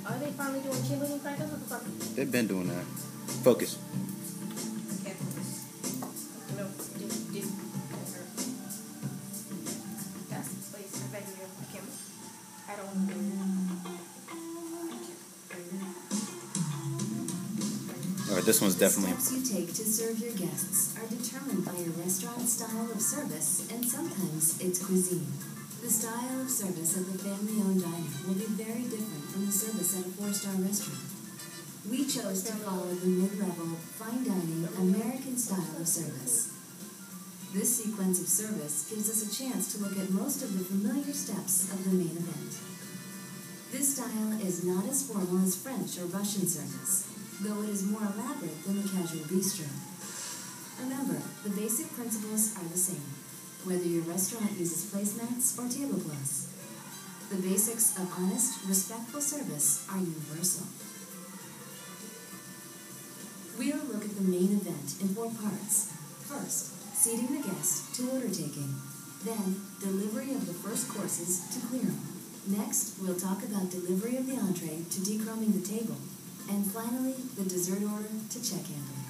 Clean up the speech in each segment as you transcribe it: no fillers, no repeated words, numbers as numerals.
Are they finally doing chili and crackers? What the fuck? They've been doing that. Focus. Okay. No, did. Yes, please. I beg you. I can't. I don't want to do it. Alright, this one's definitely. The steps you take to serve your guests are determined by your restaurant's style of service, and sometimes it's cuisine. The style of service at the family-owned diner will be very different from the service at a 4-star restaurant. We chose to follow the mid-level, fine dining, American style of service. This sequence of service gives us a chance to look at most of the familiar steps of the main event. This style is not as formal as French or Russian service, though it is more elaborate than the casual bistro. Remember, the basic principles are the same, whether your restaurant uses placemats or tablecloths. The basics of honest, respectful service are universal. We'll look at the main event in 4 parts. First, seating the guest to order taking. Then, delivery of the first courses to clear 'em. Next, we'll talk about delivery of the entree to decrumbing the table. And finally, the dessert order to check handling.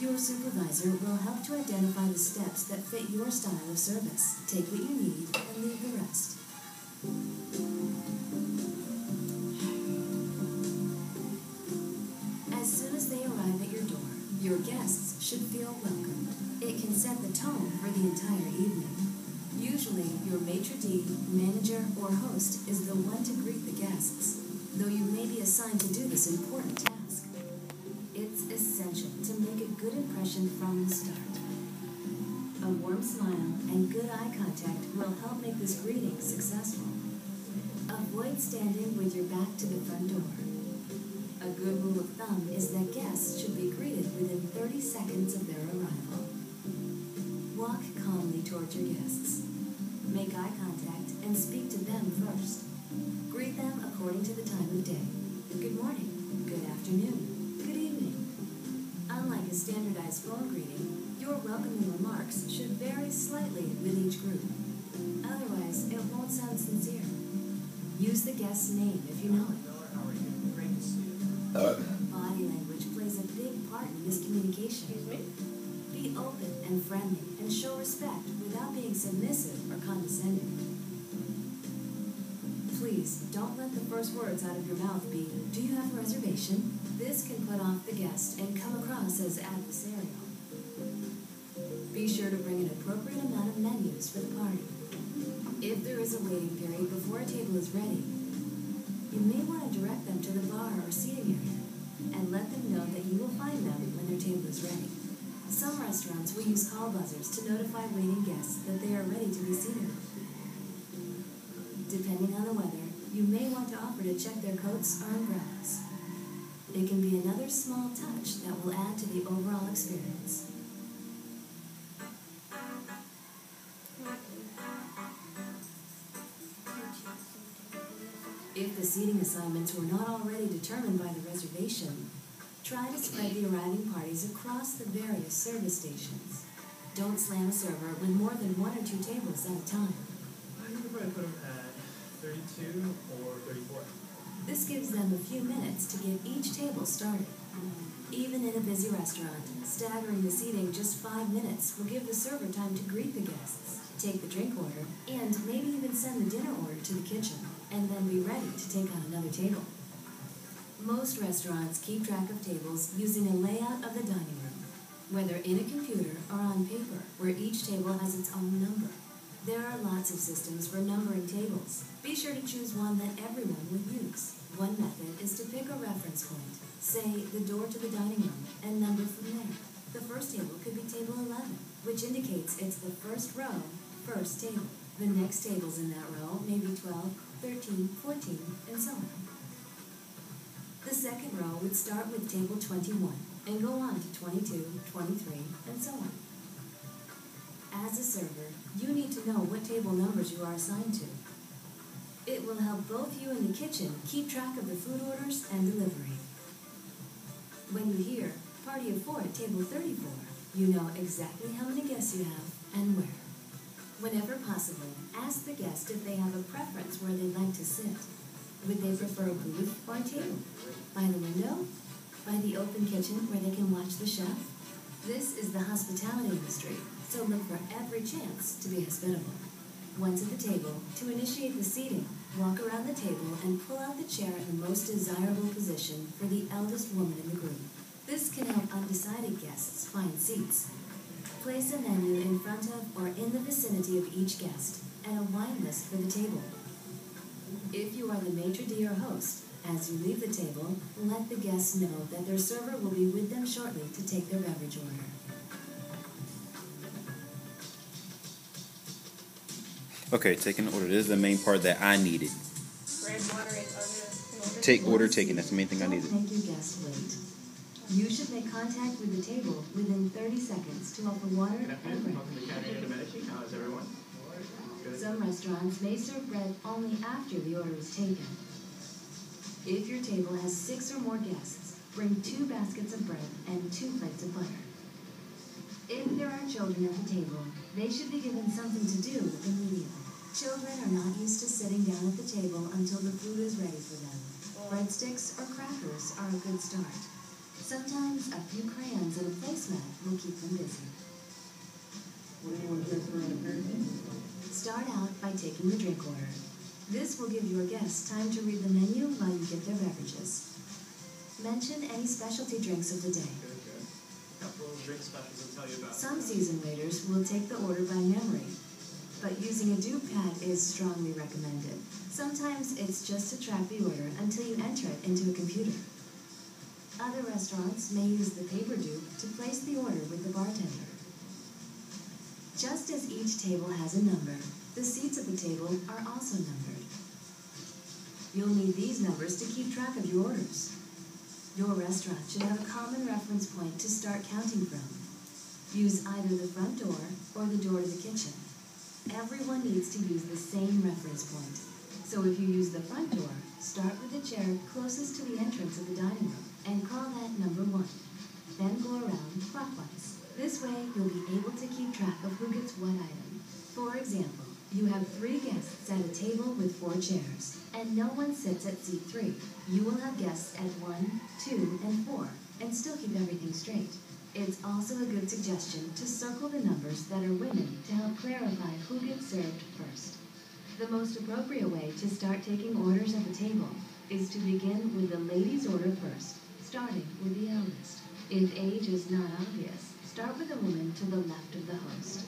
Your supervisor will help to identify the steps that fit your style of service. Take what you need and leave the rest. As soon as they arrive at your door, your guests should feel welcome. It can set the tone for the entire evening. Usually, your maitre d', manager, or host is the one to greet the guests, though you may be assigned to do this important task. It's essential to make a good impression from the start. A warm smile and good eye contact will help make this greeting successful. Avoid standing with your back to the front door. A good rule of thumb is that guests should be greeted within 30 seconds of their arrival. Walk calmly towards your guests. Make eye contact and speak to them first. Greet them according to the time of day. Good morning, good afternoon, good evening. Unlike a standardized phone greeting, your welcoming remarks should vary slightly with each group. Otherwise, it won't sound sincere. Use the guest's name if you know it. Body language plays a big part in this communication. Excuse me? Be open and friendly and show respect without being submissive or condescending. Please, don't let the first words out of your mouth be, "Do you have a reservation?" This can put off the guest and come across as adversarial. Be sure to bring an appropriate amount of menus for the party. If there is a waiting period before a table is ready, you may want to direct them to the bar or seating area and let them know that you will find them when their table is ready. Some restaurants will use call buzzers to notify waiting guests that they are ready to be seated. Depending on the weather, you may want to offer to check their coats or umbrellas. It can be another small touch that will add to the overall experience. If the seating assignments were not already determined by the reservation, try to spread the arriving parties across the various service stations. Don't slam a server with more than 1 or 2 tables at a time. I think we're going to put them at 32 or 34. This gives them a few minutes to get each table started. Even in a busy restaurant, staggering the seating just 5 minutes will give the server time to greet the guests, take the drink order, and maybe even send the dinner order to the kitchen, and then be ready to take on another table. Most restaurants keep track of tables using a layout of the dining room, whether in a computer or on paper, where each table has its own number. There are lots of systems for numbering tables. Be sure to choose one that everyone would use. One method is to pick a reference point, say the door to the dining room, and number from there. The first table could be table 11, which indicates it's the first row, first table. The next tables in that row may be 12, 13, 14, and so on. The second row would start with table 21 and go on to 22, 23, and so on. As a server, you need to know what table numbers you are assigned to. It will help both you and the kitchen keep track of the food orders and delivery. When you hear "party of 4 at table 34, you know exactly how many guests you have and where. Whenever possible, ask the guest if they have a preference where they'd like to sit. Would they prefer a booth or a table? By the window? By the open kitchen where they can watch the chef? This is the hospitality industry, so look for every chance to be hospitable. Once at the table, to initiate the seating, walk around the table and pull out the chair in the most desirable position for the eldest woman in the group. This can help undecided guests find seats. Place a menu in front of or in the vicinity of each guest, and a wine list for the table. If you are the maitre d' or host, as you leave the table, let the guests know that their server will be with them shortly to take their beverage order. Okay, taking order. This is the main part that I needed. Red water is order. Take order taken. That's the main thing I needed. Don't make your guests wait. You should make contact with the table within 30 seconds to offer water Good and afternoon. bread. Welcome to Cafe de Medici. How is everyone? Good. Some restaurants may serve bread only after the order is taken. If your table has 6 or more guests, bring 2 baskets of bread and 2 plates of butter. If there are children at the table, they should be given something to do immediately. Children are not used to sitting down at the table until the food is ready for them. Breadsticks or crackers are a good start. Sometimes a few crayons and a placemat will keep them busy. What do you want to drink for an aperitif? Start out by taking the drink order. This will give your guests time to read the menu while you get their beverages. Mention any specialty drinks of the day. Good, good. A couple of drink specials I'll tell you about. Some seasoned waiters will take the order by memory, but using a dupe pad is strongly recommended. Sometimes it's just to track the order until you enter it into a computer. Other restaurants may use the paper dupe to place the order with the bartender. Just as each table has a number, the seats at the table are also numbered. You'll need these numbers to keep track of your orders. Your restaurant should have a common reference point to start counting from. Use either the front door or the door to the kitchen. Everyone needs to use the same reference point. So if you use the front door, start with the chair closest to the entrance of the dining room and call that number 1. Then go around clockwise. This way, you'll be able to keep track of who gets what item. For example, you have 3 guests at a table with 4 chairs, and no one sits at seat 3. You will have guests at 1, 2, and 4, and still keep everything straight. It's also a good suggestion to circle the numbers that are women to help clarify who gets served first. The most appropriate way to start taking orders at the table is to begin with the ladies' order first, starting with the eldest. If age is not obvious, start with the woman to the left of the host.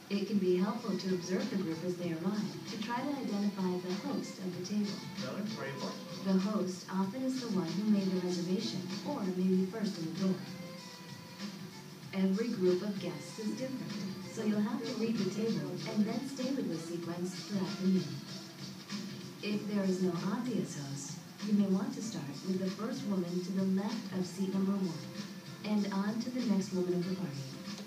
It can be helpful to observe the group as they arrive to try to identify the host of the table. Miller, where are you for? The host often is the one who made the reservation or may be first in the door. Every group of guests is different, so you'll have to read the table and then stay with the sequence throughout the meal. If there is no obvious host, you may want to start with the first woman to the left of seat number 1 and on to the next woman of the party.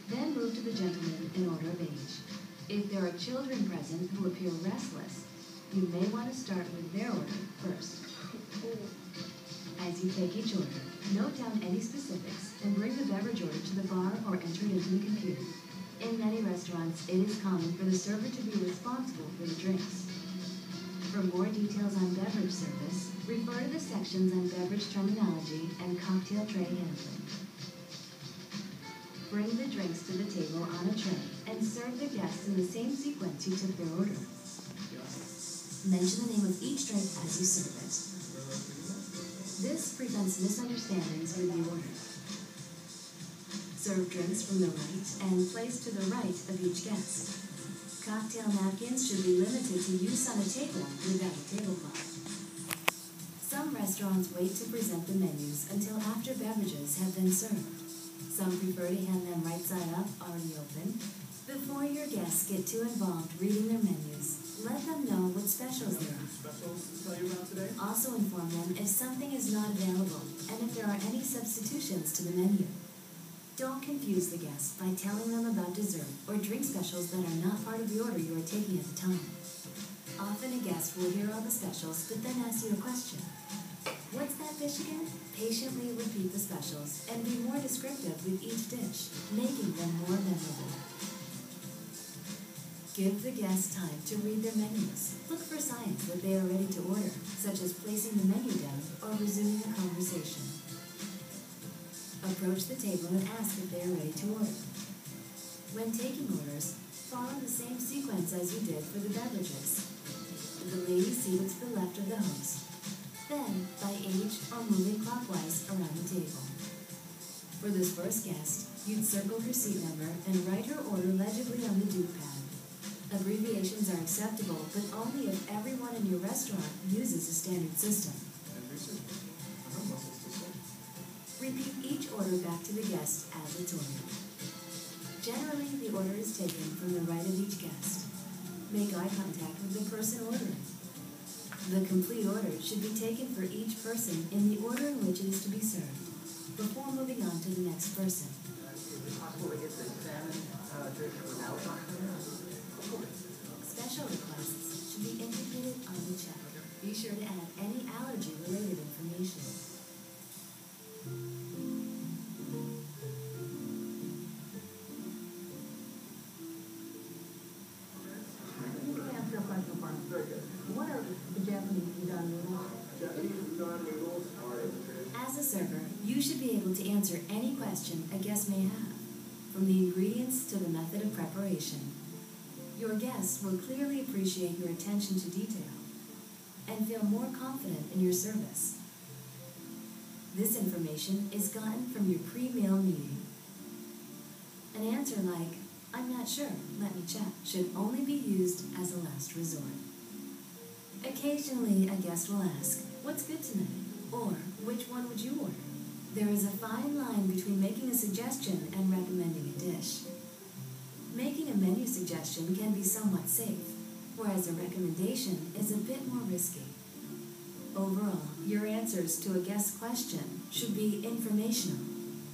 Then move to the gentleman in order of age. If there are children present who appear restless, you may want to start with their order first. As you take each order, note down any specifics and bring the beverage order to the bar or enter it into the computer. In many restaurants, it is common for the server to be responsible for the drinks. For more details on beverage service, refer to the sections on beverage terminology and cocktail tray handling. Bring the drinks to the table on a tray and serve the guests in the same sequence you took their order. Mention the name of each drink as you serve it. This prevents misunderstandings with the order. Serve drinks from the right and place to the right of each guest. Cocktail napkins should be limited to use on a table without a tablecloth. Some restaurants wait to present the menus until after beverages have been served. Some prefer to hand them right side up, already open. Before your guests get too involved reading their menus, let them know what specials there are. Specials to tell you about today? Also inform them if something is not available and if there are any substitutions to the menu. Don't confuse the guests by telling them about dessert or drink specials that are not part of the order you are taking at the time. Often a guest will hear all the specials but then ask you a question. What's that dish again? Patiently repeat the specials and be more descriptive with each dish, making them more memorable. Give the guests time to read their menus. Look for signs that they are ready to order, such as placing the menu down or resuming a conversation. Approach the table and ask if they are ready to order. When taking orders, follow the same sequence as you did for the beverages. The lady seated to the left of the host. Then, by age or moving clockwise around the table. For this first guest, you'd circle her seat number and write her order legibly on the duke pad. Abbreviations are acceptable, but only if everyone in your restaurant uses a standard system. Repeat each order back to the guest as it's ordered. Generally, the order is taken from the right of each guest. Make eye contact with the person ordering. The complete order should be taken for each person in the order in which it is to be served, before moving on to the next person. Is it possible to get the salmon drink without chocolate? Special requests should be indicated on the check. Be sure to add any allergy-related information. You can answer a question for us. Very good. What are the Japanese udon noodles? Japanese udon noodles are in the tradition. As a server, you should be able to answer any question a guest may have, from the ingredients to the method of preparation. Your guests will clearly appreciate your attention to detail and feel more confident in your service. This information is gotten from your pre-meal meeting. An answer like, "I'm not sure, let me check," should only be used as a last resort. Occasionally, a guest will ask, "What's good tonight?" or "Which one would you order?" There is a fine line between making a suggestion and recommending a dish. Making a menu suggestion can be somewhat safe, whereas a recommendation is a bit more risky. Overall, your answers to a guest's question should be informational,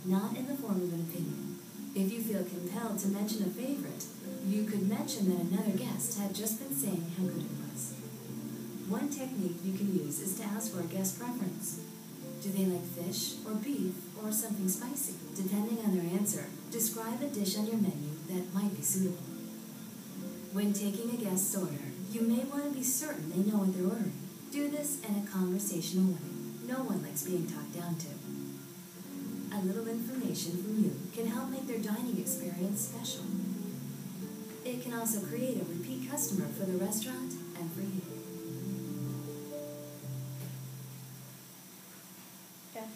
not in the form of an opinion. If you feel compelled to mention a favorite, you could mention that another guest had just been saying how good it was. One technique you can use is to ask for a guest preference. Do they like fish or beef or something spicy? Depending on their answer, describe a dish on your menu that might be suitable. When taking a guest's order, you may want to be certain they know what they're ordering. Do this in a conversational way. No one likes being talked down to. A little information from you can help make their dining experience special. It can also create a repeat customer for the restaurant and for you. Yeah.